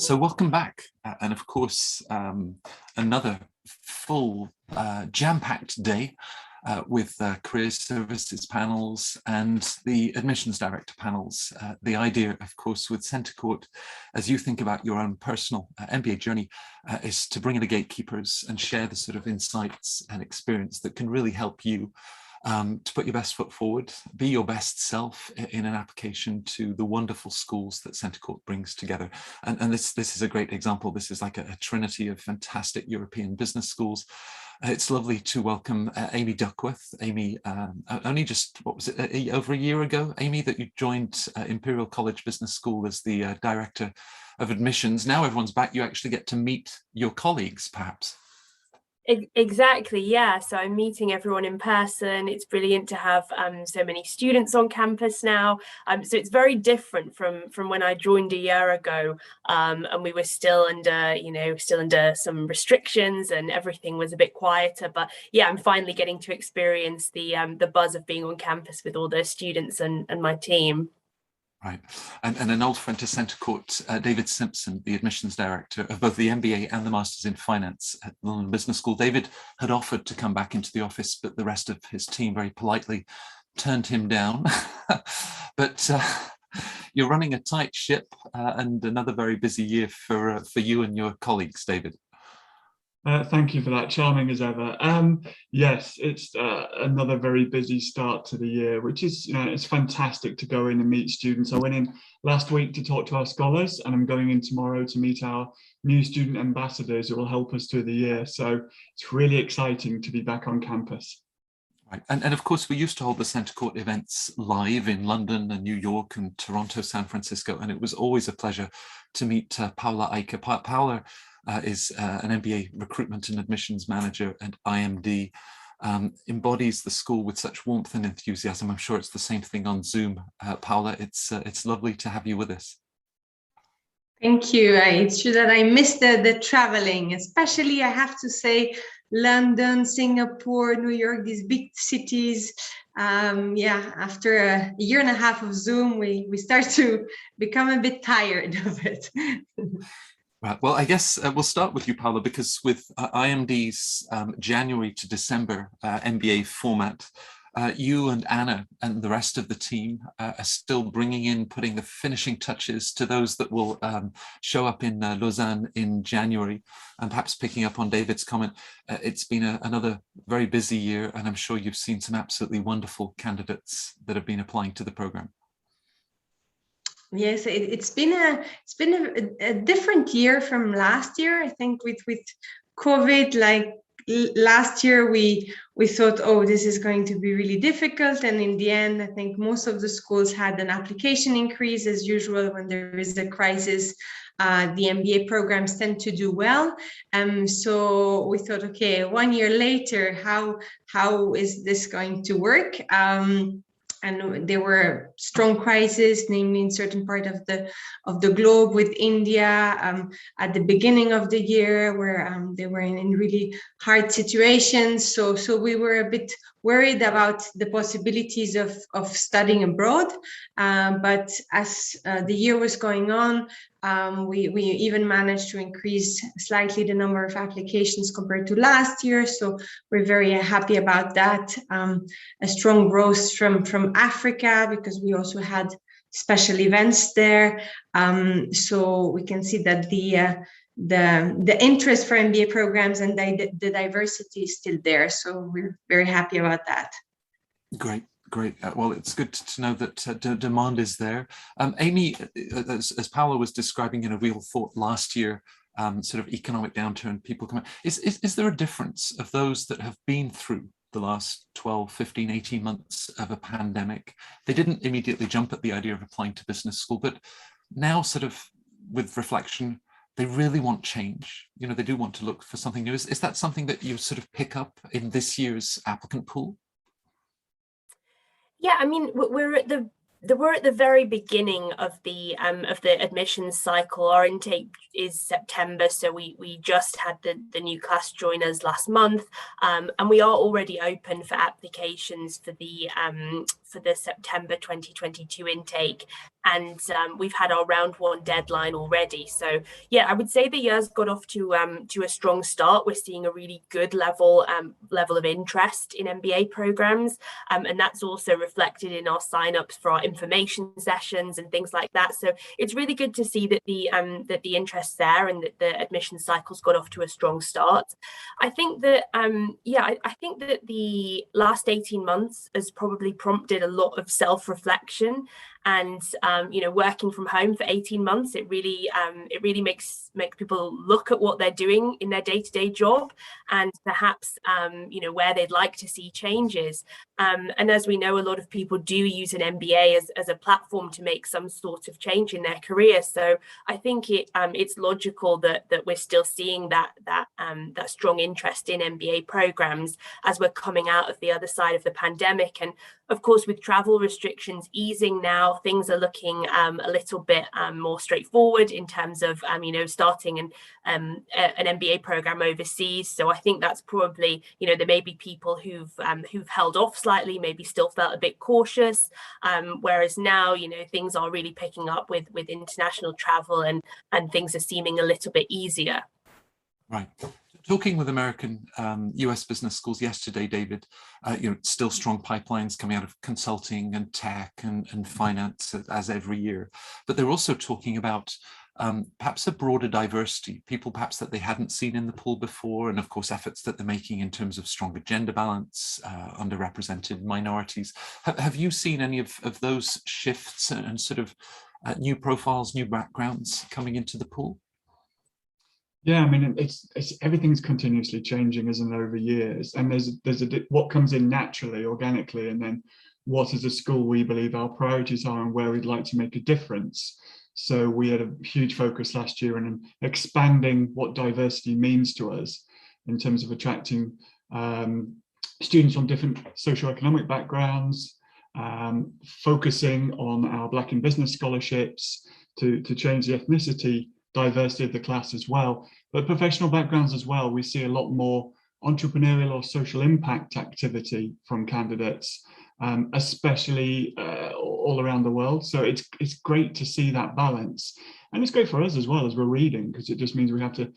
So welcome back. And of course, another full jam-packed day with careers services panels and the admissions director panels. The idea, of course, with Centre Court, as you think about your own personal MBA journey, is to bring in the gatekeepers and share the sort of insights and experience that can really help you to put your best foot forward, be your best self in an application to the wonderful schools that Centre Court brings together. And this is a great example. This is like a trinity of fantastic European business schools. It's lovely to welcome Amy Duckworth. Amy, only just, what was it, over a year ago, Amy, that you joined Imperial College Business School as the Director of Admissions. Now everyone's back, you actually get to meet your colleagues, perhaps. Exactly, yeah. So I'm meeting everyone in person. It's brilliant to have so many students on campus now. So it's very different from when I joined a year ago, and we were still under some restrictions and everything was a bit quieter. But yeah, I'm finally getting to experience the buzz of being on campus with all the students and my team. Right, and an old friend to Centre Court, David Simpson, the admissions director of both the MBA and the Masters in Finance at London Business School. David had offered to come back into the office, but the rest of his team very politely turned him down. But you're running a tight ship and another very busy year for you and your colleagues, David. Thank you for that, charming as ever. Yes, it's another very busy start to the year, which is, it's fantastic to go in and meet students. I went in last week to talk to our scholars, and I'm going in tomorrow to meet our new student ambassadors who will help us through the year. So it's really exciting to be back on campus. Right. And of course, we used to hold the Centre Court events live in London and New York and Toronto, San Francisco, and it was always a pleasure to meet Paula Eicher. Paula is an MBA recruitment and admissions manager at IMD, embodies the school with such warmth and enthusiasm. I'm sure it's the same thing on Zoom. Paula, it's lovely to have you with us. Thank you. It's true that I missed the traveling, especially, I have to say, London, Singapore, New York, these big cities. Yeah, after a year and a half of Zoom, we start to become a bit tired of it. Right. Well, I guess we'll start with you, Paula, because with IMD's January to December MBA format, you and Anna and the rest of the team are still putting the finishing touches to those that will show up in Lausanne in January. And perhaps picking up on David's comment, it's been another very busy year, and I'm sure you've seen some absolutely wonderful candidates that have been applying to the program. Yes, it's been a different year from last year. I think with COVID, like last year, we thought, oh, this is going to be really difficult, and in the end, I think most of the schools had an application increase as usual. When there is a crisis, the MBA programs tend to do well. So we thought, okay, 1 year later, how is this going to work? And there were strong crises, namely in certain part of the globe, with India at the beginning of the year, where they were in really hard situations. So we were a bit worried about the possibilities of studying abroad. But as the year was going on, we even managed to increase slightly the number of applications compared to last year. So we're very happy about that. A strong growth from Africa, because we also had special events there. So we can see that the interest for MBA programs and the diversity is still there. So we're very happy about that. Great. Great. Well, it's good to know that demand is there. Amy, as Paolo was describing, we all thought last year, sort of economic downturn, people come out. Is there a difference of those that have been through the last 12, 15, 18 months of a pandemic? They didn't immediately jump at the idea of applying to business school, but now sort of with reflection, they really want change. They do want to look for something new. Is that something that you sort of pick up in this year's applicant pool? Yeah, I mean, we're at the very beginning of the admissions cycle. Our intake is September, so we just had the new class join us last month, and we are already open for applications for the September 2022 intake. and we've had our round 1 deadline already. So yeah, I would say the year's got off to a strong start. We're seeing a really good level of interest in MBA programs, and that's also reflected in our sign-ups for our information sessions and things like that. So it's really good to see that the interest's there and that the admission cycle's got off to a strong start. I think that I think that the last 18 months has probably prompted a lot of self-reflection, and working from home for 18 months, it really makes people look at what they're doing in their day-to-day job, and perhaps where they'd like to see changes. And as we know, a lot of people do use an MBA as a platform to make some sort of change in their career. So I think it's logical that we're still seeing that strong interest in MBA programs as we're coming out of the other side of the pandemic. And of course, with travel restrictions easing now, things are looking a little bit more straightforward in terms of starting an MBA program overseas. So I think that's probably, there may be people who've held off slightly, maybe still felt a bit cautious, whereas now things are really picking up with international travel, and things are seeming a little bit easier. Right. Talking with American US business schools yesterday, David, still strong pipelines coming out of consulting and tech and finance as every year. But they're also talking about perhaps a broader diversity, people perhaps that they hadn't seen in the pool before, and of course efforts that they're making in terms of stronger gender balance, underrepresented minorities. Have you seen any of those shifts and sort of new profiles, new backgrounds coming into the pool? Yeah, I mean, it's everything's continuously changing, isn't it, over years? And there's what comes in naturally, organically, and then what as a school we believe our priorities are and where we'd like to make a difference. So we had a huge focus last year on expanding what diversity means to us in terms of attracting students from different socioeconomic backgrounds, focusing on our Black in Business scholarships to change the ethnicity diversity of the class as well, but professional backgrounds as well. We see a lot more entrepreneurial or social impact activity from candidates, especially all around the world. So it's great to see that balance, and it's great for us as well as we're reading, because it just means we have to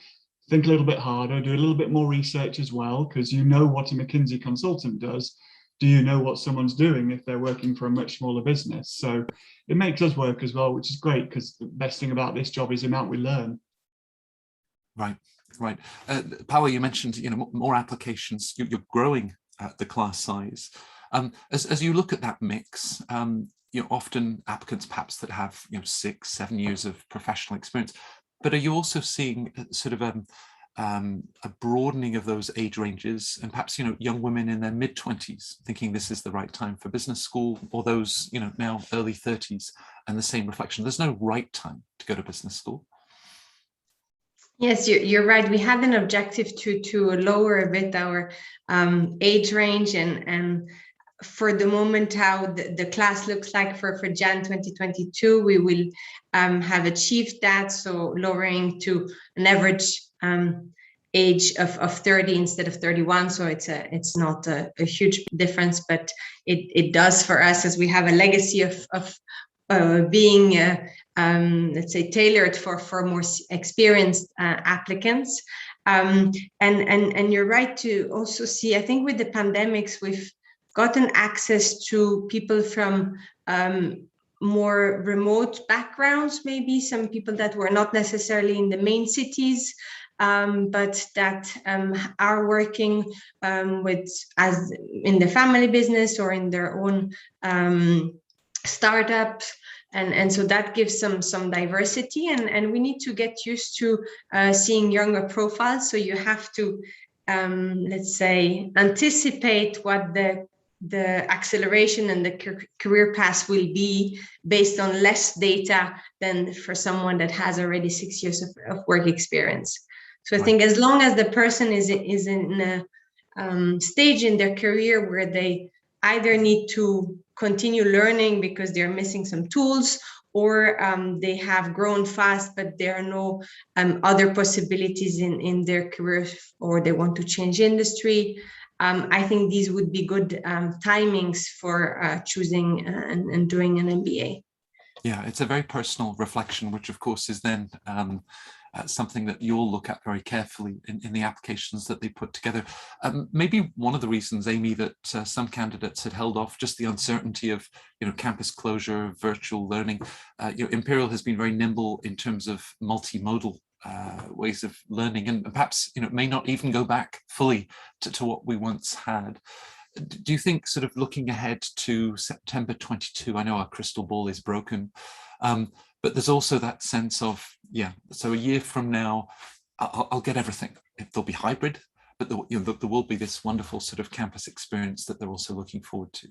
think a little bit harder, do a little bit more research as well, because what a McKinsey consultant does. Do you know what someone's doing if they're working for a much smaller business? So it makes us work as well, which is great, because the best thing about this job is the amount we learn. Right. Paolo, you mentioned more applications. You're growing the class size. As you look at that mix, often applicants perhaps that have 6-7 years of professional experience, but are you also seeing sort of a broadening of those age ranges, and perhaps young women in their mid-20s thinking this is the right time for business school, or those now early 30s, and the same reflection, there's no right time to go to business school? Yes, you're right. We had an objective to lower a bit our age range, and for the moment how the class looks like for Jan 2022, we will have achieved that, so lowering to an average age of 30 instead of 31. So it's not a huge difference, but it does for us, as we have a legacy of being let's say tailored for more experienced applicants. And you're right to also see, I think with the pandemics, we've gotten access to people from more remote backgrounds, maybe some people that were not necessarily in the main cities, but that are working as in the family business or in their own startups. And so that gives some diversity, and we need to get used to seeing younger profiles. So you have to, let's say, anticipate what the acceleration and the career path will be based on less data than for someone that has already 6 years of work experience. So I think as long as the person is in a stage in their career where they either need to continue learning because they're missing some tools, or they have grown fast, but there are no other possibilities in their career, or they want to change industry, I think these would be good timings for choosing and doing an MBA. Yeah, it's a very personal reflection, which of course is then something that you'll look at very carefully in the applications that they put together. Maybe one of the reasons, Amy, that some candidates had held off, just the uncertainty of campus closure, virtual learning. Imperial has been very nimble in terms of multimodal ways of learning, and perhaps may not even go back fully to what we once had. Do you think, sort of looking ahead to September 22, I know our crystal ball is broken, but there's also that sense of, so a year from now, I'll get everything. There'll be hybrid, but there will be this wonderful sort of campus experience that they're also looking forward to.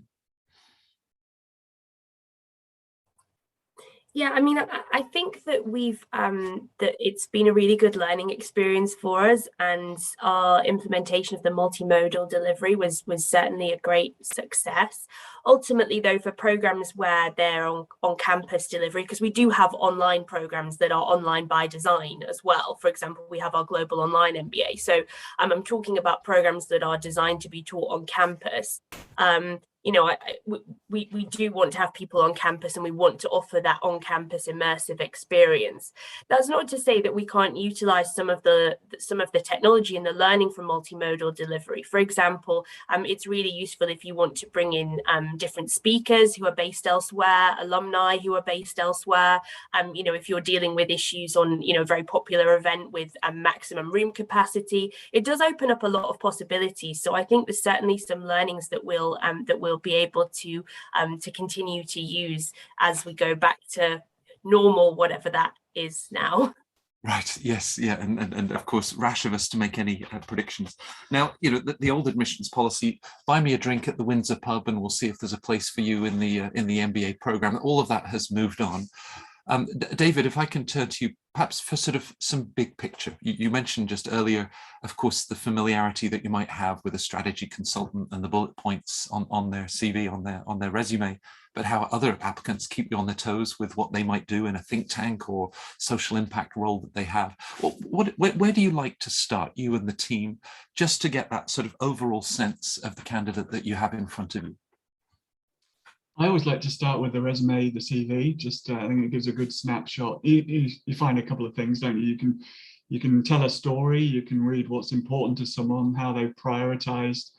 Yeah, I mean, I think that that it's been a really good learning experience for us, and our implementation of the multimodal delivery was certainly a great success. Ultimately, though, for programs where they're on campus delivery, because we do have online programs that are online by design as well. For example, we have our Global Online MBA. So I'm talking about programs that are designed to be taught on campus. We do want to have people on campus, and we want to offer that on-campus immersive experience. That's not to say that we can't utilize some of the technology and the learning from multimodal delivery. For example, it's really useful if you want to bring in different speakers who are based elsewhere, alumni who are based elsewhere. If you're dealing with issues on a very popular event with maximum room capacity, it does open up a lot of possibilities. So I think there's certainly some learnings that we'll be able to continue to use as we go back to normal, whatever that is now. Right. Yes. Yeah. And of course, rash of us to make any predictions. Now, the old admissions policy: buy me a drink at the Windsor pub, and we'll see if there's a place for you in the MBA program. All of that has moved on. David, if I can turn to you, perhaps for sort of some big picture. You mentioned just earlier, of course, the familiarity that you might have with a strategy consultant and the bullet points on their CV, on their resume, but how other applicants keep you on their toes with what they might do in a think tank or social impact role that they have. Where do you like to start, you and the team, just to get that sort of overall sense of the candidate that you have in front of you? I always like to start with the resume, the CV. Just I think it gives a good snapshot. You find a couple of things, don't you? You can tell a story. You can read what's important to someone, how they've prioritized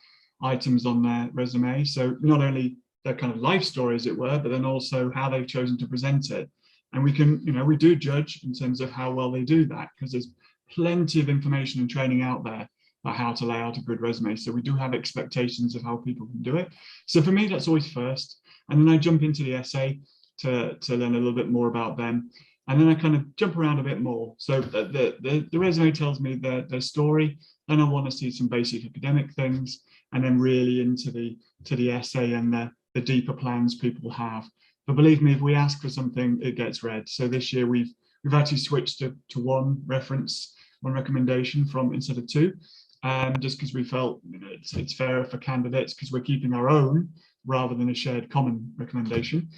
items on their resume. So not only their kind of life story, as it were, but then also how they've chosen to present it. And we can, we do judge in terms of how well they do that, because there's plenty of information and training out there about how to lay out a good resume. So we do have expectations of how people can do it. So for me, that's always first. And then I jump into the essay to learn a little bit more about them. And then I kind of jump around a bit more. So the resume tells me their story. Then I want to see some basic academic things, and then really into the essay and the deeper plans people have. But believe me, if we ask for something, it gets read. So this year we've actually switched to one reference, one recommendation from instead of two, just because we felt it's fairer for candidates, because we're keeping our own rather than a shared common recommendation.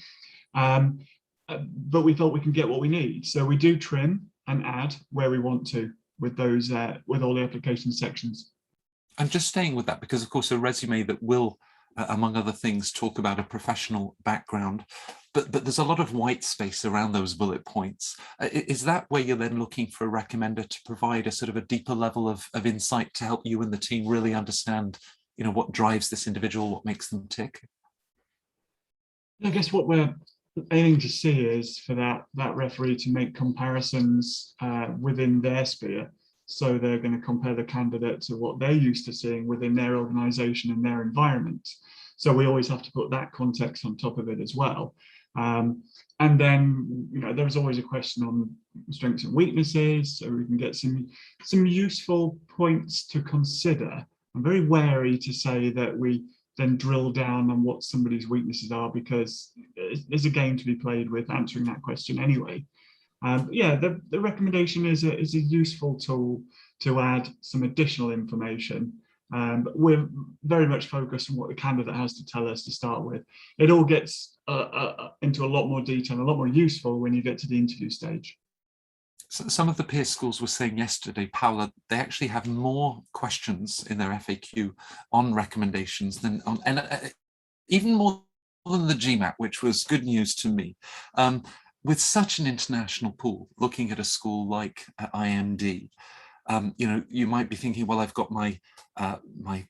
But we thought we can get what we need. So we do trim and add where we want to with those, with all the application sections. I'm just staying with that because, of course, a resume that will, among other things, talk about a professional background, but there's a lot of white space around those bullet points. Is that where you're then looking for a recommender to provide a sort of a deeper level of insight to help you and the team really understand, what drives this individual, what makes them tick? I guess what we're aiming to see is for that referee to make comparisons within their sphere. So they're going to compare the candidate to what they're used to seeing within their organization and their environment. So we always have to put that context on top of it as well. And then, there's always a question on strengths and weaknesses, so we can get some useful points to consider. I'm very wary to say that we then drill down on what somebody's weaknesses are, because there's a game to be played with answering that question anyway. The recommendation is a useful tool to add some additional information, but we're very much focused on what the candidate has to tell us to start with. It all gets into a lot more detail, a lot more useful when you get to the interview stage. So some of the peer schools were saying yesterday, Paula, they actually have more questions in their FAQ on recommendations than on, and even more than the GMAT, which was good news to me. With such an international pool, looking at a school like IMD, you know, you might be thinking, well, I've got my my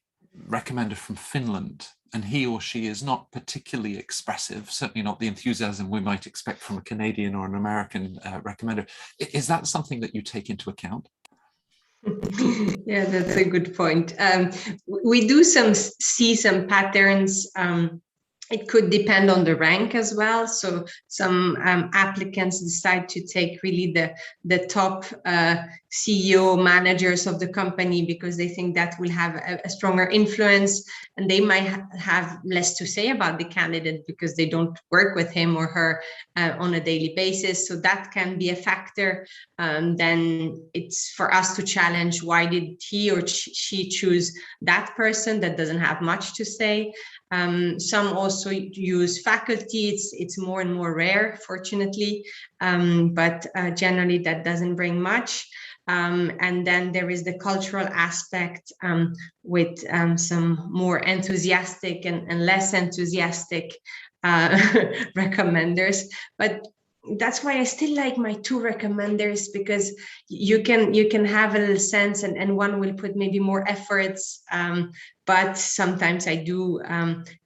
recommender from Finland, and he or she is not particularly expressive, certainly not the enthusiasm we might expect from a Canadian or an American recommender. Is that something that you take into account? Yeah, that's a good point. We do see some patterns. It could depend on the rank as well. So some applicants decide to take really the top CEO managers of the company because they think that will have a stronger influence, and they might have less to say about the candidate because they don't work with him or her on a daily basis. So that can be a factor. Then it's for us to challenge, why did he or she choose that person that doesn't have much to say? Some also use faculty. It's more and more rare, fortunately, but generally that doesn't bring much. And then there is the cultural aspect with some more enthusiastic and less enthusiastic recommenders. But that's why I still like my two recommenders, because you can have a little sense, and one will put maybe more efforts, but sometimes I do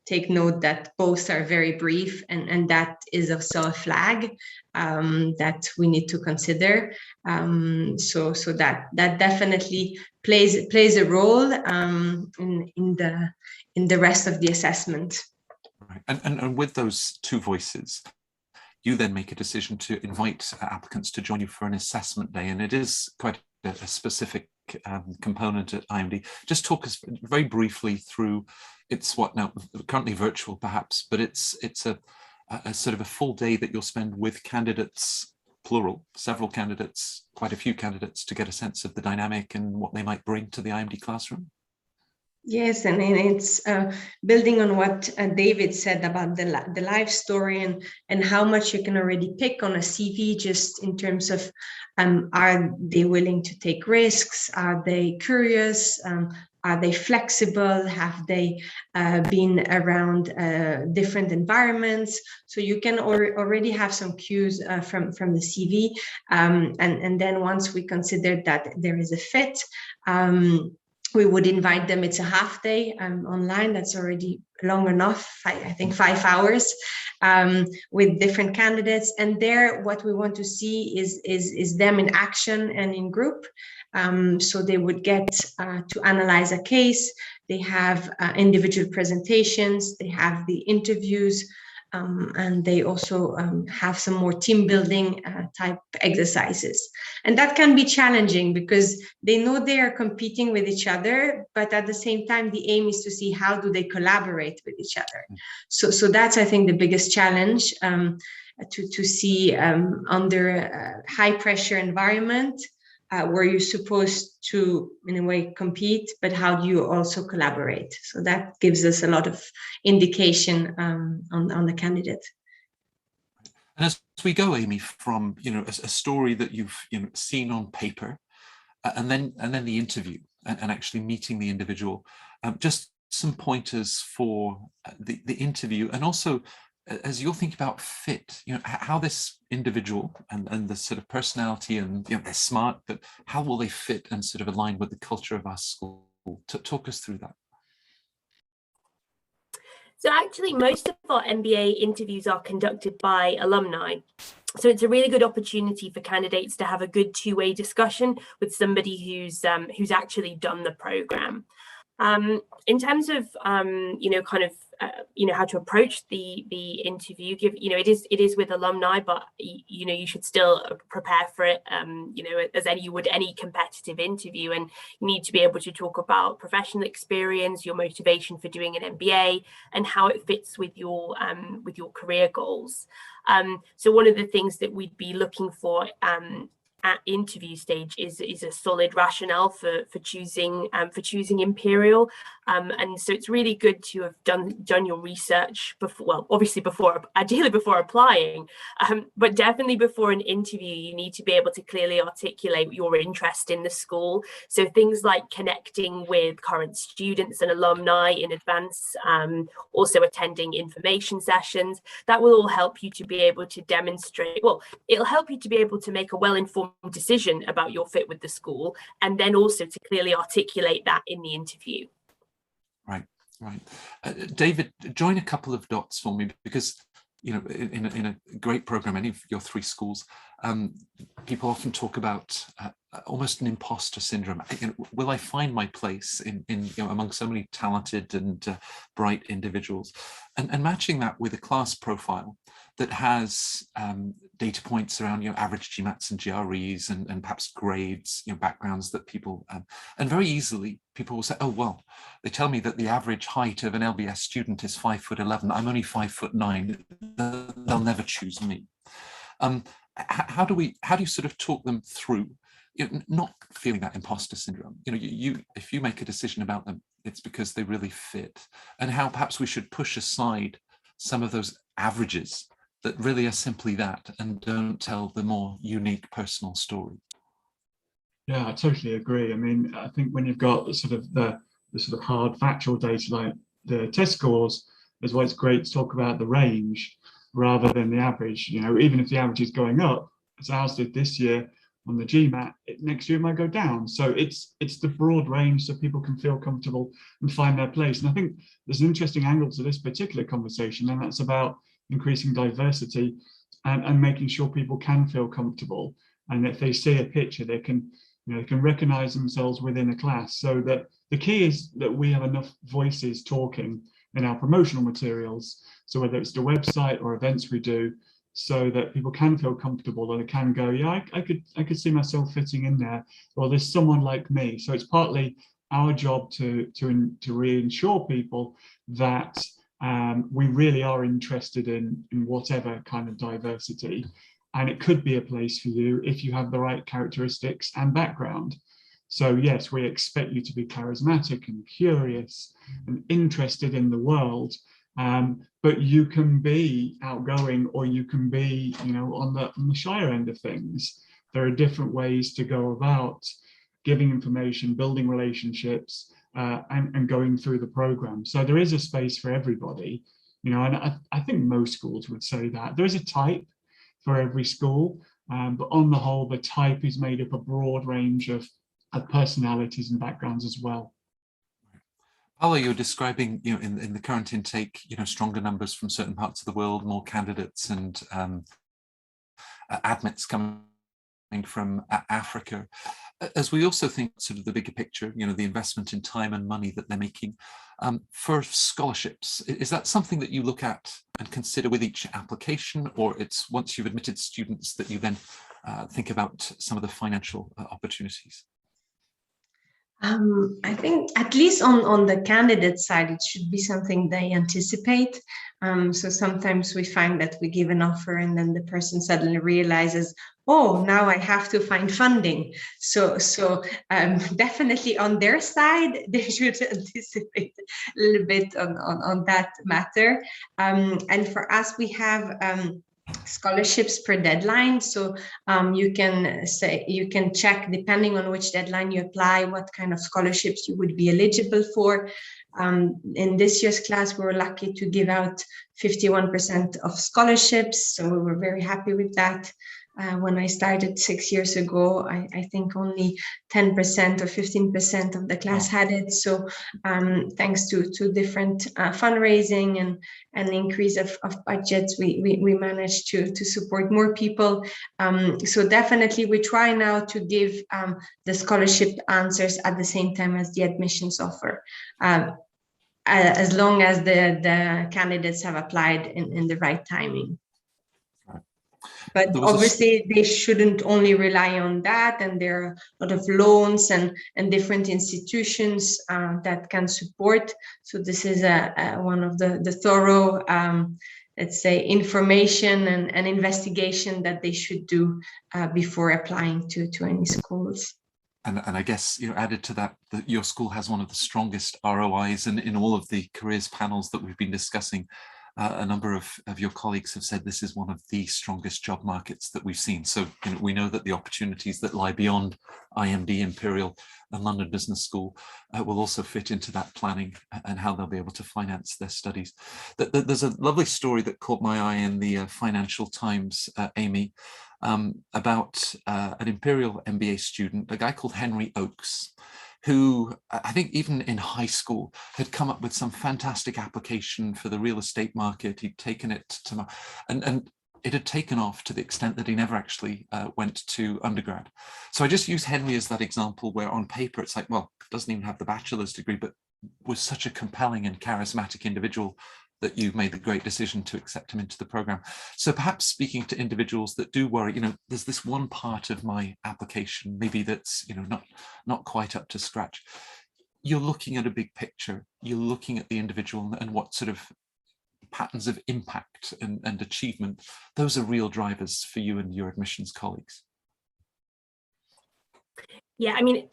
take note that both are very brief, and that is also a flag that we need to consider. So that definitely plays a role in the rest of the assessment. Right. And with those two voices, you then make a decision to invite applicants to join you for an assessment day, and it is quite a specific component at IMD. Just talk us very briefly through, it's what now, currently virtual perhaps, but it's a sort of a full day that you'll spend with candidates, plural, several candidates, quite a few candidates, to get a sense of the dynamic and what they might bring to the IMD classroom. Yes, and it's building on what David said about the life story and how much you can already pick on a CV, just in terms of are they willing to take risks? Are they curious? Are they flexible? Have they been around different environments? So you can already have some cues from the CV. And then once we consider that there is a fit, we would invite them. It's a half day online. That's already long enough. I think 5 hours with different candidates. And there, what we want to see is them in action and in group. So they would get to analyze a case. They have individual presentations. They have the interviews. And they also have some more team building type exercises. And that can be challenging because they know they are competing with each other, but at the same time, the aim is to see how do they collaborate with each other. So that's, I think, the biggest challenge, to see under a high pressure environment where you're supposed to, in a way, compete, but how do you also collaborate? So that gives us a lot of indication on the candidate. And as we go, Amy, from a story that you've seen on paper, and then the interview and actually meeting the individual, just some pointers for the interview, and also as you're thinking about fit, how this individual and the sort of personality, and they're smart, but how will they fit and sort of align with the culture of our school? Talk us through that. So actually, most of our MBA interviews are conducted by alumni. So it's a really good opportunity for candidates to have a good two-way discussion with somebody who's actually done the program. In terms of how to approach the interview, it is with alumni, but you should still prepare for it as you would any competitive interview, and you need to be able to talk about professional experience, your motivation for doing an MBA, and how it fits with your career goals. So one of the things that we'd be looking for at interview stage is a solid rationale for choosing Imperial, and so it's really good to have done your research before. Well, obviously ideally before applying, but definitely before an interview. You need to be able to clearly articulate your interest in the school. So things like connecting with current students and alumni in advance, also attending information sessions, that will all help you to be able to demonstrate, well, it'll help you to be able to make a well-informed decision about your fit with the school, and then also to clearly articulate that in the interview. Right. David, join a couple of dots for me, because in a great program, any of your 3 schools, people often talk about almost an imposter syndrome. Will I find my place in among so many talented and bright individuals, and matching that with a class profile that has data points around average GMATs and GREs and perhaps grades, backgrounds that people and very easily people will say, oh well, they tell me that the average height of an LBS student is 5'11". I'm only 5'9". They'll never choose me. How do you sort of talk them through not feeling that imposter syndrome? If you make a decision about them, it's because they really fit, and how perhaps we should push aside some of those averages that really are simply that and don't tell the more unique personal story. Yeah, I totally agree. I mean, I think when you've got the sort of hard factual data like the test scores, is why it's great to talk about the range rather than the average. Even if the average is going up, as ours did this year on the GMAT, next year it might go down. So it's the broad range so people can feel comfortable and find their place. And I think there's an interesting angle to this particular conversation, and that's about increasing diversity and making sure people can feel comfortable. And if they see a picture, they can recognize themselves within a class. So that the key is that we have enough voices talking in our promotional materials. So whether it's the website or events we do, so that people can feel comfortable and they can go, yeah, I could see myself fitting in there, or there's someone like me. So it's partly our job to reassure people that we really are interested in whatever kind of diversity, and it could be a place for you if you have the right characteristics and background. So yes, we expect you to be charismatic and curious and interested in the world, but you can be outgoing, or you can be, on the shyer end of things. There are different ways to go about giving information, building relationships, and going through the program. So there is a space for everybody, and I think most schools would say that. There is a type for every school, but on the whole, the type is made up of a broad range of personalities and backgrounds as well. Paolo, you're describing, in the current intake, stronger numbers from certain parts of the world, more candidates and admits coming from Africa. As we also think sort of the bigger picture, the investment in time and money that they're making for scholarships, is that something that you look at and consider with each application, or it's once you've admitted students that you then think about some of the financial opportunities? I think at least on the candidate side, it should be something they anticipate. So sometimes we find that we give an offer and then the person suddenly realizes, oh, now I have to find funding. So definitely on their side, they should anticipate a little bit on that matter. And for us, we have scholarships per deadline. So you can check, depending on which deadline you apply, what kind of scholarships you would be eligible for. In this year's class, we were lucky to give out 51% of scholarships. So we were very happy with that. When I started 6 years ago, I think only 10% or 15% of the class had it. So thanks to different fundraising and increase of budgets, we managed to support more people. So definitely we try now to give the scholarship answers at the same time as the admissions offer, as long as the candidates have applied in the right timing. But obviously they shouldn't only rely on that, and there are a lot of loans and different institutions that can support. So this is one of the thorough let's say, information and investigation that they should do before applying to any schools. And I guess, added to that, that your school has one of the strongest ROIs, and in all of the careers panels that we've been discussing, a number of your colleagues have said this is one of the strongest job markets that we've seen. So we know that the opportunities that lie beyond IMD, Imperial and London Business School will also fit into that planning and how they'll be able to finance their studies. There's a lovely story that caught my eye in the Financial Times, Amy, about an Imperial MBA student, a guy called Henry Oakes, who I think even in high school had come up with some fantastic application for the real estate market. He'd taken it to, and it had taken off to the extent that he never actually went to undergrad. So I just use Henry as that example where on paper it's like, well, doesn't even have the bachelor's degree, but was such a compelling and charismatic individual that you made the great decision to accept him into the program. So perhaps speaking to individuals that do worry, there's this one part of my application, maybe that's, not quite up to scratch. You're looking at a big picture. You're looking at the individual and what sort of patterns of impact and achievement. Those are real drivers for you and your admissions colleagues. Yeah, I mean,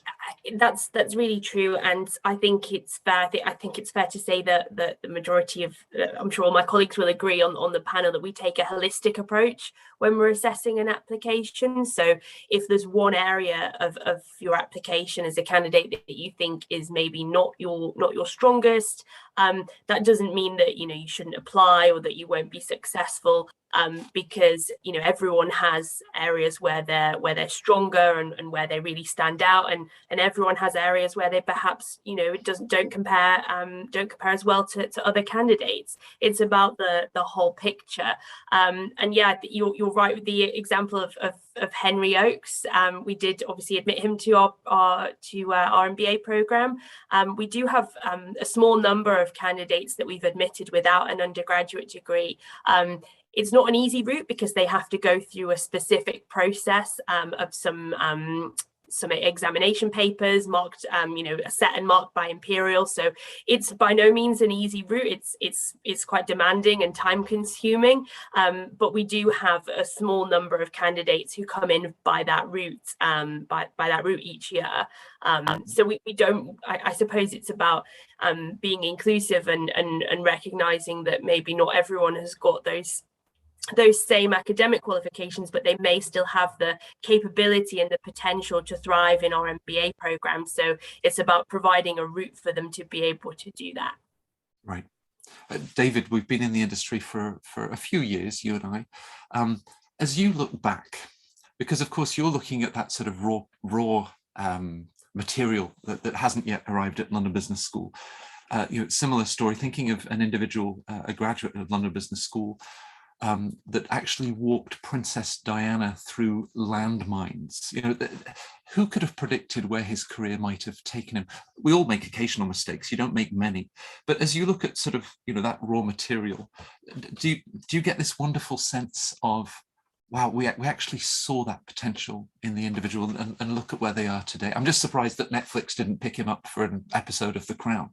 that's really true, and I think it's fair. I think it's fair to say that the majority of, I'm sure all my colleagues will agree on the panel, that we take a holistic approach when we're assessing an application. So if there's one area of your application as a candidate that you think is maybe not your strongest, that doesn't mean that you shouldn't apply or that you won't be successful. Because everyone has areas where they're stronger and where they really stand out, and everyone has areas where they perhaps don't compare as well to other candidates. It's about the whole picture, and yeah, you're right with the example of Henry Oakes. We did obviously admit him to our MBA program. We do have a small number of candidates that we've admitted without an undergraduate degree. It's not an easy route because they have to go through a specific process of some examination papers marked, set and marked by Imperial. So it's by no means an easy route. It's quite demanding and time consuming. But we do have a small number of candidates who come in by that route, by that route each year. So we don't. I suppose it's about being inclusive and recognizing that maybe not everyone has got those same academic qualifications, but they may still have the capability and the potential to thrive in our MBA program. So it's about providing a route for them to be able to do that. Right. David, we've been in the industry for a few years, you and I. As you look back, because of course you're looking at that sort of raw material that hasn't yet arrived at London Business School. Similar story, thinking of an individual, a graduate of London Business School, that actually walked Princess Diana through landmines. Who could have predicted where his career might have taken him? We all make occasional mistakes. You don't make many. But as you look at sort of, that raw material, do you get this wonderful sense of, wow, we actually saw that potential in the individual, and look at where they are today? I'm just surprised that Netflix didn't pick him up for an episode of The Crown.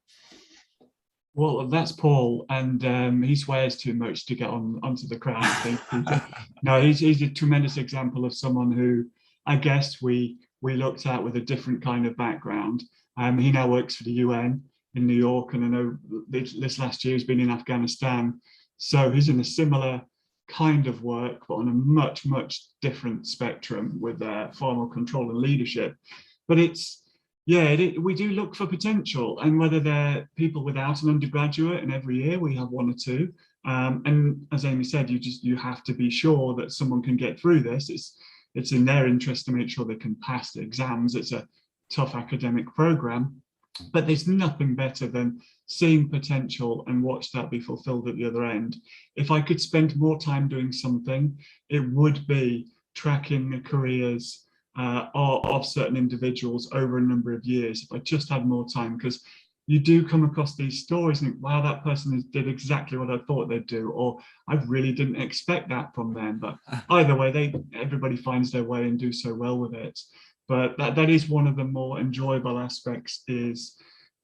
Well, that's Paul, and he swears too much to get onto The Crown, I think. No, he's a tremendous example of someone who I guess we looked at with a different kind of background. He now works for the UN in New York, and I know this last year he's been in Afghanistan. So he's in a similar kind of work, but on a much, much different spectrum with far more control and leadership. But we do look for potential, and whether they're people without an undergraduate, and every year we have one or two. And as Amy said, you have to be sure that someone can get through this. It's in their interest to make sure they can pass the exams. It's a tough academic program, but there's nothing better than seeing potential and watch that be fulfilled at the other end. If I could spend more time doing something, it would be tracking the careers of certain individuals over a number of years. If I just had more time, because you do come across these stories and think, wow, that person did exactly what I thought they'd do, or I really didn't expect that from them. But either way, everybody finds their way and do so well with it. But that is one of the more enjoyable aspects, is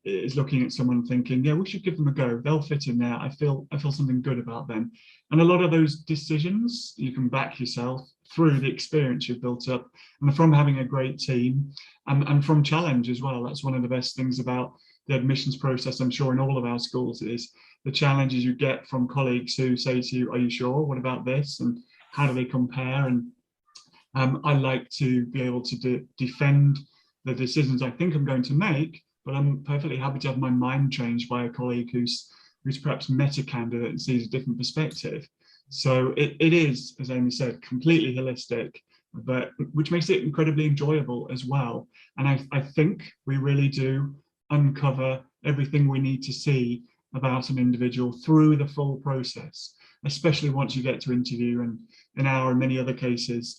is looking at someone thinking, yeah, we should give them a go. They'll fit in there. I feel something good about them. And a lot of those decisions you can back yourself through the experience you've built up, and from having a great team, and from challenge as well. That's one of the best things about the admissions process, I'm sure, in all of our schools, is the challenges you get from colleagues who say to you, are you sure? What about this? And how do they compare? And I like to be able to defend the decisions I think I'm going to make, but I'm perfectly happy to have my mind changed by a colleague who's perhaps met a candidate and sees a different perspective. So it is, as Amy said, completely holistic, but which makes it incredibly enjoyable as well. And I think we really do uncover everything we need to see about an individual through the full process, especially once you get to interview. And in our and many other cases,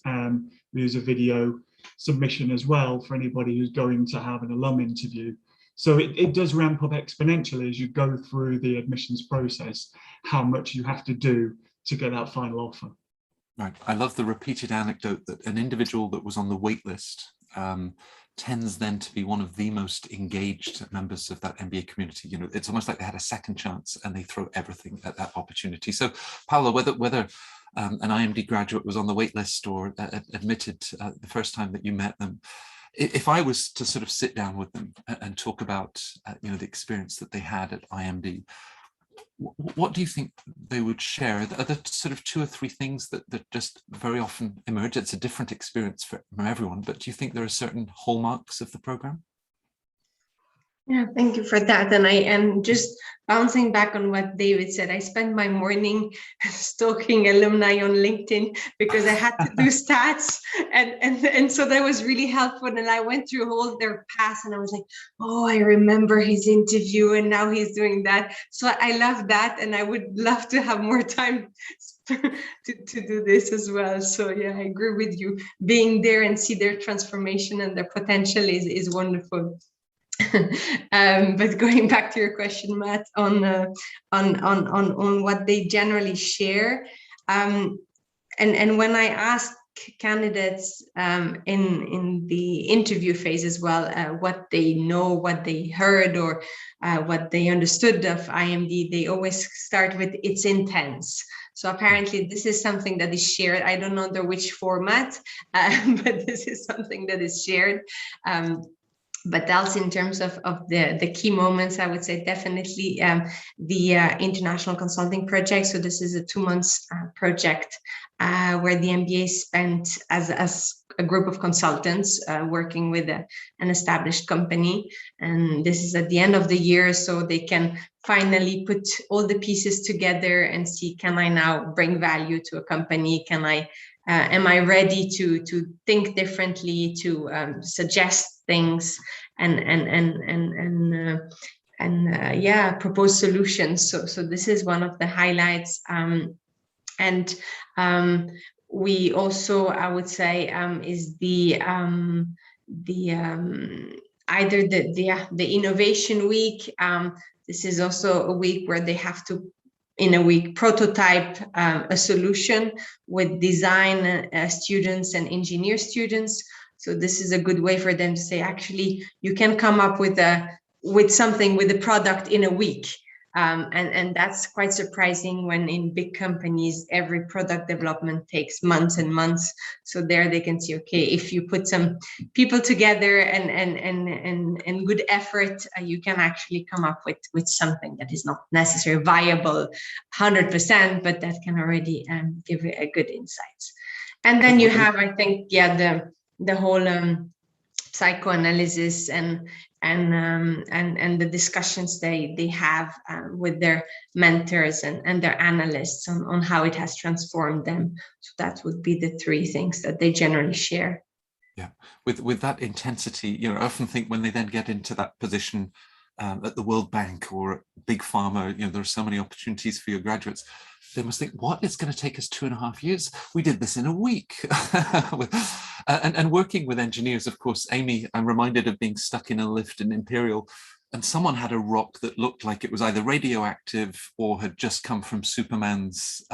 we use a video submission as well for anybody who's going to have an alum interview. So it does ramp up exponentially as you go through the admissions process, how much you have to do to get that final offer. Right. I love the repeated anecdote that an individual that was on the wait list tends then to be one of the most engaged members of that MBA community. You know, it's almost like they had a second chance and they throw everything at that opportunity. So, Paolo, whether an IMD graduate was on the wait list or admitted the first time that you met them, if I was to sort of sit down with them and talk about you know, the experience that they had at IMD, what do you think they would share? Are there sort of 2 or 3 things that just very often emerge? It's a different experience from everyone, but do you think there are certain hallmarks of the program? Yeah, thank you for that. And I am just bouncing back on what David said. I spent my morning stalking alumni on LinkedIn because I had to do stats, and so that was really helpful. And I went through all their past, and I was like, oh, I remember his interview, and now he's doing that. So I love that, and I would love to have more time to do this as well. So yeah, I agree with you. Being there and see their transformation and their potential is wonderful. But going back to your question, Matt, on what they generally share, and when I ask candidates in the interview phase as well, what they know, what they heard, or what they understood of IMD, they always start with "it's intense." So apparently this is something that is shared. I don't know under which format, but this is something that is shared. But else, in terms of the key moments, I would say definitely the international consulting project. So this is a 2 months project where the MBA spent as a group of consultants working with an established company. And this is at the end of the year, so they can finally put all the pieces together and see, can I now bring value to a company? Can I am I ready to think differently, to suggest things and propose solutions? So this is one of the highlights. We also, I would say, is either the innovation week. This is also a week where they have to, in a week, prototype a solution with design students and engineer students. So this is a good way for them to say, actually, you can come up with a product in a week. And that's quite surprising when in big companies, every product development takes months and months. So there they can see, okay, if you put some people together and good effort, you can actually come up with something that is not necessarily viable 100%, but that can already give a good insights. And then you have, I think, the whole psychoanalysis and the discussions they have with their mentors and their analysts on how it has transformed them. So that would be the 3 things that they generally share. Yeah, with that intensity, you know, I often think when they then get into that position at the World Bank or at Big Pharma, you know, there are so many opportunities for your graduates. They must think, what? It's going to take us 2.5 years. We did this in a week. And working with engineers, of course, Amy, I'm reminded of being stuck in a lift in Imperial and someone had a rock that looked like it was either radioactive or had just come from Superman's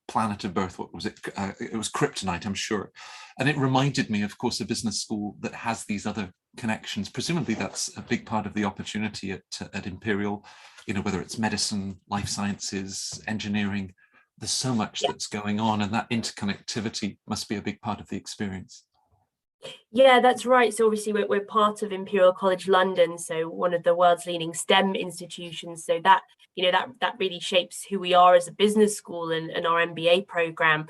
planet of birth. What was it? It was kryptonite, I'm sure. And it reminded me, of course, a business school that has these other connections. Presumably that's a big part of the opportunity at Imperial, you know, whether it's medicine, life sciences, engineering. There's so much that's going on, and that interconnectivity must be a big part of the experience. Yeah, that's right. So obviously we're part of Imperial College London, so one of the world's leading STEM institutions. So that, you know, that really shapes who we are as a business school and our MBA program.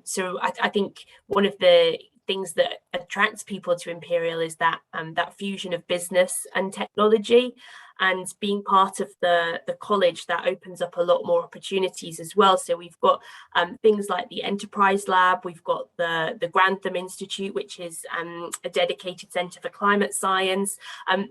So I think one of the things that attracts people to Imperial is that that fusion of business and technology. And being part of the college, that opens up a lot more opportunities as well. So we've got things like the Enterprise Lab, we've got the Grantham Institute, which is a dedicated centre for climate science.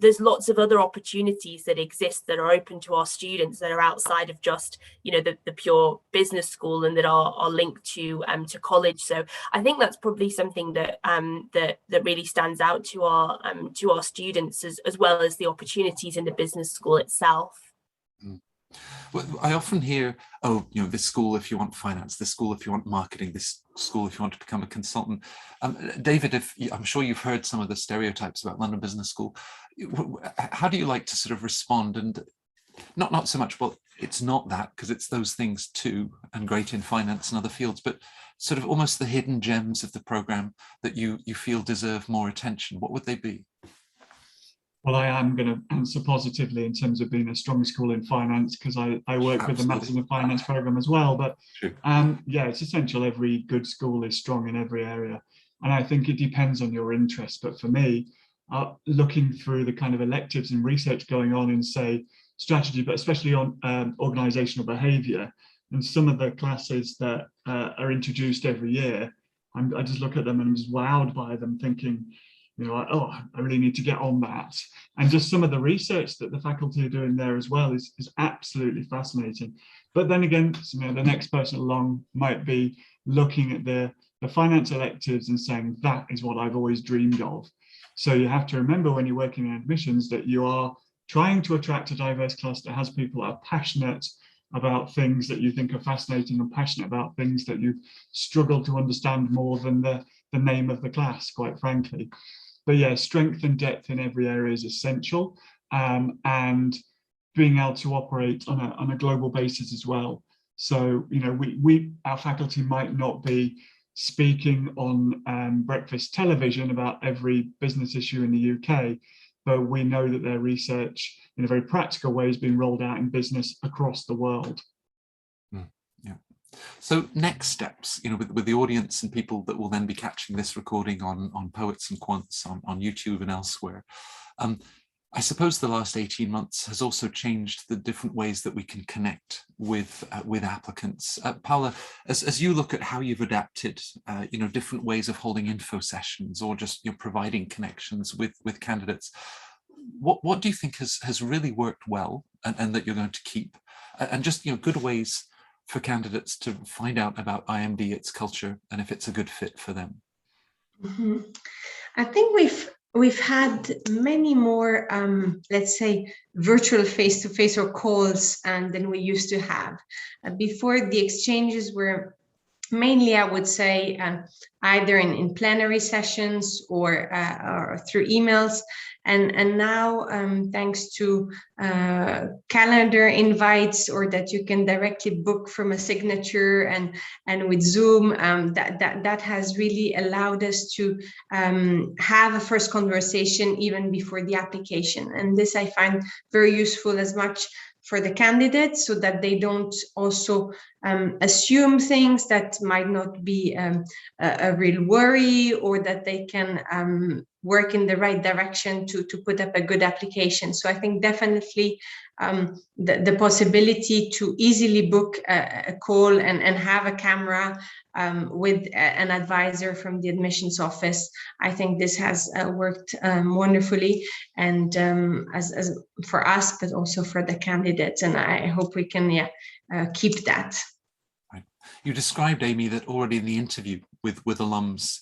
There's lots of other opportunities that exist that are open to our students that are outside of just, you know, the pure business school, and that are linked to college. So I think that's probably something that that really stands out to our students, as well as the opportunities in the business school itself. Well, I often hear, oh, you know, this school if you want finance, this school if you want marketing, this school if you want to become a consultant. David, I'm sure you've heard some of the stereotypes about London Business School. How do you like to sort of respond? And not so much, well, it's not that, because it's those things too, and great in finance and other fields, but sort of almost the hidden gems of the program that you feel deserve more attention. What would they be? Well, I am going to answer positively in terms of being a strong school in finance, because I work with the Maths and Finance program as well. But yeah, it's essential. Every good school is strong in every area. And I think it depends on your interest. But for me, looking through the kind of electives and research going on in, say, strategy, but especially on organizational behavior, and some of the classes that are introduced every year, I just look at them and I'm just wowed by them, thinking, you know, oh, I really need to get on that. And just some of the research that the faculty are doing there as well is absolutely fascinating. But then again, you know, the next person along might be looking at the finance electives and saying, that is what I've always dreamed of. So you have to remember when you're working in admissions that you are trying to attract a diverse class that has people that are passionate about things that you think are fascinating, and passionate about things that you struggle to understand more than the name of the class, quite frankly. But yeah, strength and depth in every area is essential, and being able to operate on a global basis as well. So, you know, our faculty might not be speaking on breakfast television about every business issue in the UK, but we know that their research in a very practical way is being rolled out in business across the world. Yeah. So next steps, you know, with the audience and people that will then be catching this recording on Poets and Quants on YouTube and elsewhere. I suppose the last 18 months has also changed the different ways that we can connect with applicants. Paula, as you look at how you've adapted, you know, different ways of holding info sessions, or just, you know, providing connections with candidates, what do you think has really worked well, and that you're going to keep, and just, you know, good ways for candidates to find out about IMD, its culture, and if it's a good fit for them? Mm-hmm. I think we've had many more, let's say, virtual face-to-face or calls than we used to have. Before, the exchanges were mainly, I would say, either in plenary sessions or through emails. And now, thanks to calendar invites, or that you can directly book from a signature, and with Zoom, that has really allowed us to have a first conversation even before the application. And this I find very useful, as much for the candidates, so that they don't also assume things that might not be a real worry, or that they can work in the right direction to put up a good application. So I think definitely the possibility to easily book a call and have a camera with an advisor from the admissions office, I think this has worked wonderfully, and as for us, but also for the candidates. And I hope we can keep that. Right. You described, Amy, that already in the interview with alums,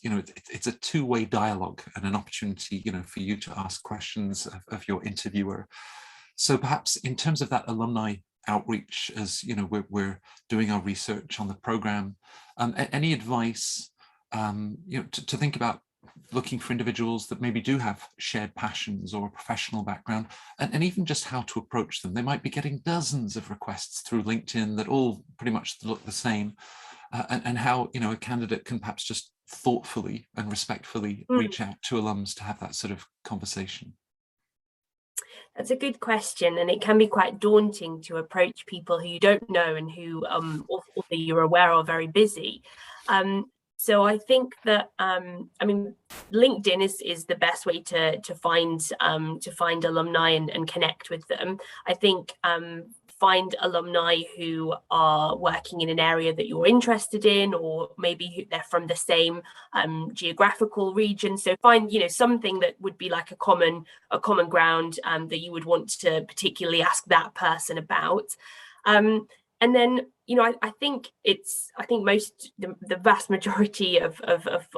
it's a two-way dialogue and an opportunity, for you to ask questions of your interviewer. So perhaps in terms of that alumni outreach, as we're doing our research on the program, any advice, to think about looking for individuals that maybe do have shared passions or a professional background, and even just how to approach them. They might be getting dozens of requests through LinkedIn that all pretty much look the same, and how a candidate can perhaps just thoughtfully and respectfully reach out to alums to have that sort of conversation. That's a good question, and it can be quite daunting to approach people who you don't know and who, although you're aware are very busy. So I think that LinkedIn is the best way to find alumni and connect with them. I think find alumni who are working in an area that you're interested in, or maybe they're from the same geographical region. So find something that would be like a common ground that you would want to particularly ask that person about. And then, I think the vast majority of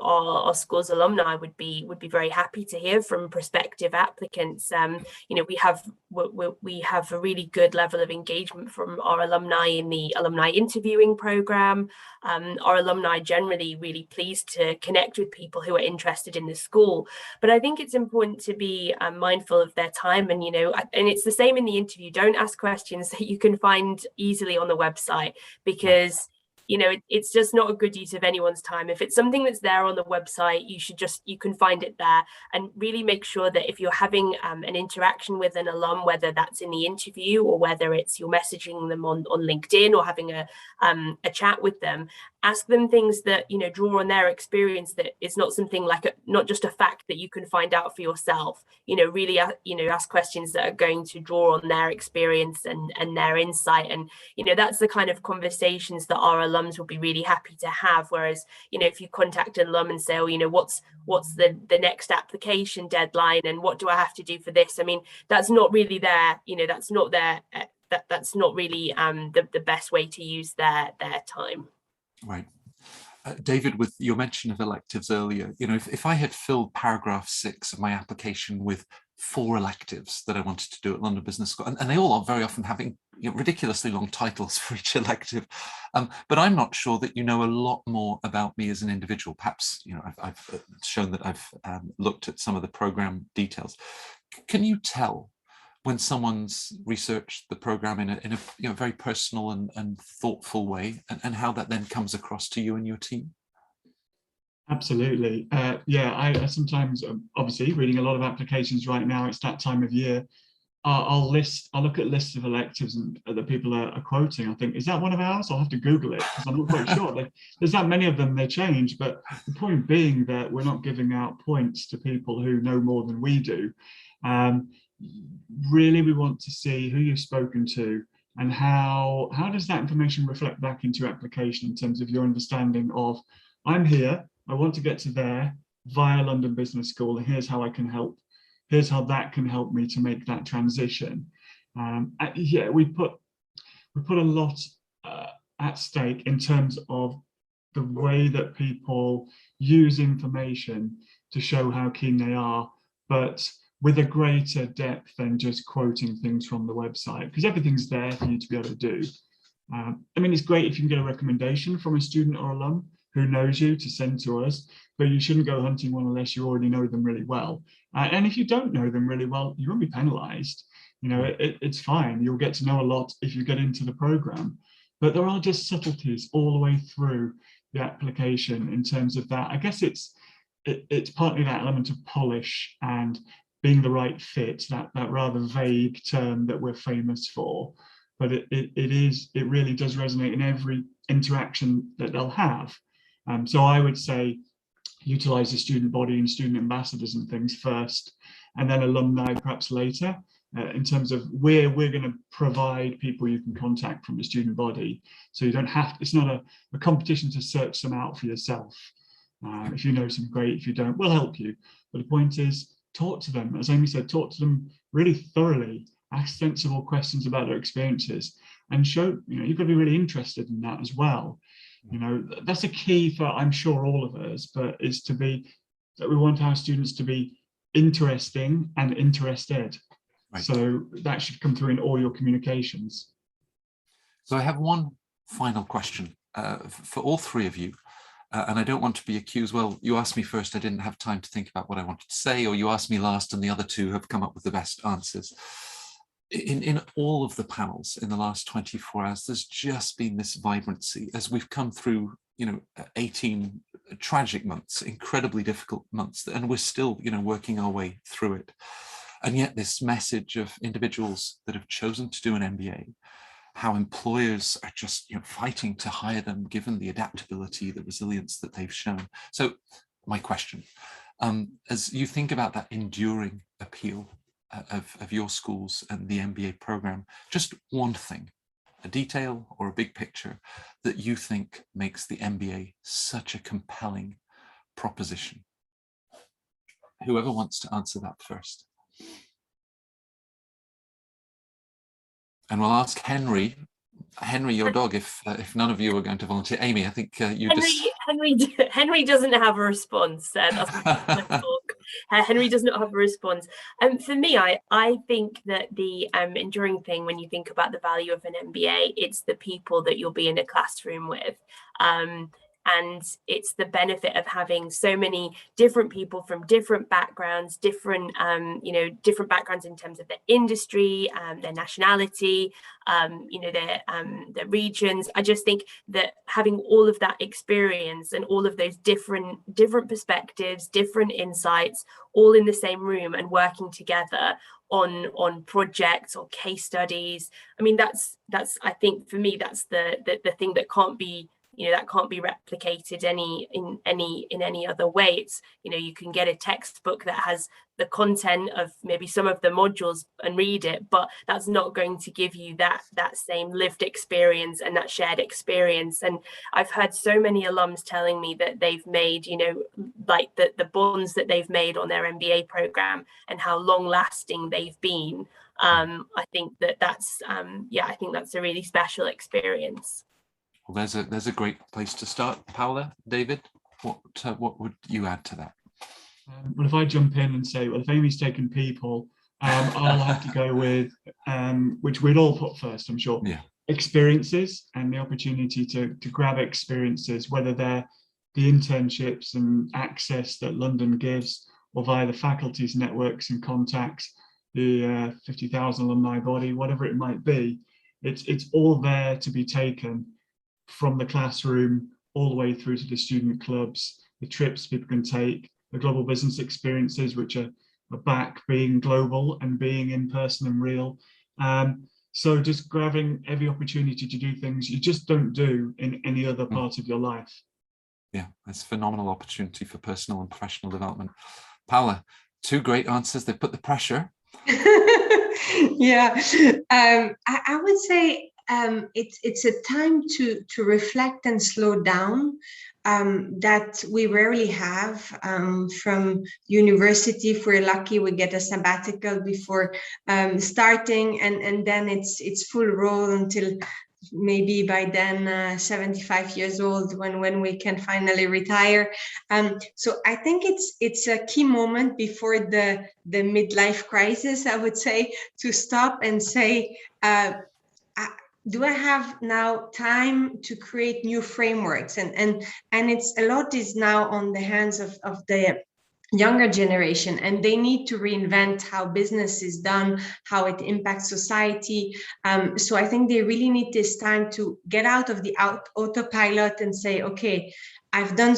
our school's alumni would be very happy to hear from prospective applicants. We have a really good level of engagement from our alumni in the alumni interviewing program. Our alumni generally really pleased to connect with people who are interested in the school. But I think it's important to be mindful of their time, and it's the same in the interview. Don't ask questions that you can find easily on the website, because it's just not a good use of anyone's time. If it's something that's there on the website, you can find it there, and really make sure that if you're having an interaction with an alum, whether that's in the interview or whether it's you're messaging them on LinkedIn or having a chat with them, ask them things that draw on their experience, that it's not something like not just a fact that you can find out for yourself. Really ask questions that are going to draw on their experience and their insight, and that's the kind of conversations that our alums will be really happy to have. Whereas if you contact an alum and say, what's the next application deadline, and what do I have to do for this, that's not really that's not really the best way to use their time. Right. David, with your mention of electives earlier, if I had filled paragraph 6 of my application with 4 electives that I wanted to do at London Business School, and they all are very often having ridiculously long titles for each elective, but I'm not sure that a lot more about me as an individual. Perhaps I've shown that I've looked at some of the program details. Can you tell when someone's researched the program in a very personal and thoughtful way, and how that then comes across to you and your team? Absolutely. I sometimes, obviously reading a lot of applications right now, it's that time of year, I'll look at lists of electives that people are quoting. I think, is that one of ours? I'll have to Google it, because I'm not quite sure. There's that many of them, they change, but the point being that we're not giving out points to people who know more than we do. Really, we want to see who you've spoken to, and how does that information reflect back into your application in terms of your understanding of, I'm here, I want to get to there via London Business School, and here's how I can help. Here's how that can help me to make that transition. We put a lot at stake in terms of the way that people use information to show how keen they are, but with a greater depth than just quoting things from the website, because everything's there for you to be able to do. It's great if you can get a recommendation from a student or alum who knows you to send to us, but you shouldn't go hunting one unless you already know them really well. And if you don't know them really well, you won't be penalized. It's fine. You'll get to know a lot if you get into the program. But there are just subtleties all the way through the application in terms of that. I guess it's partly that element of polish and being the right fit, that rather vague term that we're famous for. But it really does resonate in every interaction that they'll have. So I would say utilize the student body and student ambassadors and things first, and then alumni perhaps later, in terms of where we're going to provide people you can contact from the student body. So you don't have, it's not a competition to search them out for yourself. If you know some, great. If you don't, we'll help you. But the point is, talk to them. As Amy said, talk to them really thoroughly, ask sensible questions about their experiences. and show, you've got to be really interested in that as well. That's a key for, I'm sure, all of us, but it's that we want our students to be interesting and interested. Right. So that should come through in all your communications. So I have one final question for all three of you. And I don't want to be accused, well, you asked me first, I didn't have time to think about what I wanted to say, or you asked me last and the other two have come up with the best answers. In all of the panels in the last 24 hours, there's just been this vibrancy as we've come through, 18 tragic months, incredibly difficult months, and we're still, working our way through it. And yet this message of individuals that have chosen to do an MBA, how employers are just fighting to hire them given the adaptability, the resilience that they've shown. So my question, as you think about that enduring appeal of your schools and the MBA program, just one thing, a detail or a big picture that you think makes the MBA such a compelling proposition. Whoever wants to answer that first. And we'll ask Henry, your dog, if none of you are going to volunteer. Amy, I think you Henry doesn't have a response. That's my dog. Henry does not have a response. For me, I think that the enduring thing when you think about the value of an MBA, it's the people that you'll be in a classroom with. And it's the benefit of having so many different people from different backgrounds, different backgrounds in terms of their industry, their nationality, their regions. I just think that having all of that experience and all of those different perspectives, different insights, all in the same room and working together on projects or case studies. I mean, that's I think for me, that's the thing that can't be replicated in any other way. It's, you can get a textbook that has the content of maybe some of the modules and read it, but that's not going to give you that same lived experience and that shared experience. And I've heard so many alums telling me that they've made, like the bonds that they've made on their MBA program and how long lasting they've been. I think that's a really special experience. Well, there's a great place to start. Paula, David, what would you add to that? Well, if I jump in and say, well, if Amy's taken people, I'll have to go with, which we'd all put first, I'm sure, experiences and the opportunity to grab experiences, whether they're the internships and access that London gives, or via the faculty's networks and contacts, the 50,000 alumni body, whatever it might be. It's all there to be taken from the classroom all the way through to the student clubs, the trips people can take, the global business experiences, which are back being global and being in person and real. So just grabbing every opportunity to do things you just don't do in any other part of your life. Yeah, it's a phenomenal opportunity for personal and professional development. Paula, two great answers. They put the pressure. Yeah, I would say it's a time to reflect and slow down that we rarely have. From university, if we're lucky, we get a sabbatical before starting, and then it's full roll until maybe by then 75 years old when we can finally retire. So I think it's a key moment before the midlife crisis, I would say, to stop and say, do I have now time to create new frameworks? And it's a lot is now on the hands of the younger generation, and they need to reinvent how business is done, how it impacts society. So I think they really need this time to get out of the autopilot and say, okay, I've done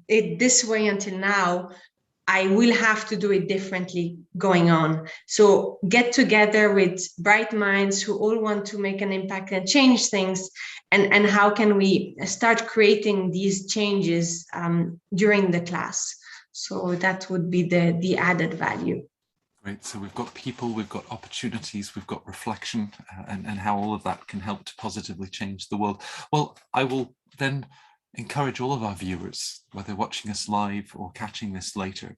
it this way until now. I will have to do it differently going on. So get together with bright minds who all want to make an impact and change things. And how can we start creating these changes during the class? So that would be the added value. Great. So we've got people, we've got opportunities, we've got reflection, and how all of that can help to positively change the world. Well, I will then encourage all of our viewers, whether watching us live or catching this later,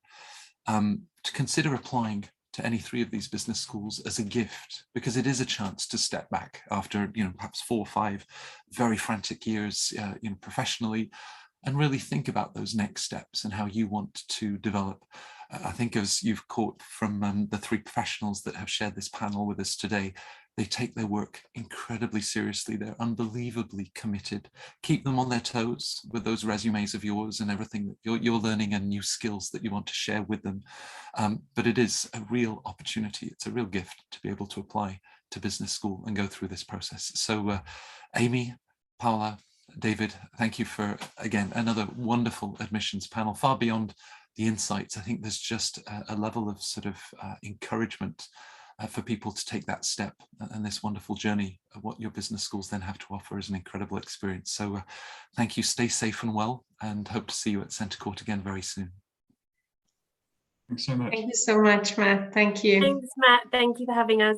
to consider applying to any three of these business schools as a gift, because it is a chance to step back after, perhaps 4 or 5 very frantic years, professionally, and really think about those next steps and how you want to develop. I think, as you've caught from the 3 professionals that have shared this panel with us today, they take their work incredibly seriously. They're unbelievably committed. Keep them on their toes with those resumes of yours and everything that you're learning and new skills that you want to share with them. But it is a real opportunity. It's a real gift to be able to apply to business school and go through this process. So Amy, Paula, David, thank you for, again, another wonderful admissions panel. Far beyond the insights, I think there's just a level of sort of encouragement for people to take that step, and this wonderful journey of what your business schools then have to offer is an incredible experience. So thank you, stay safe and well, and hope to see you at Centre Court again very soon. Thanks so much. Thank you so much, Matt. Thank you. Thanks, Matt. Thank you for having us.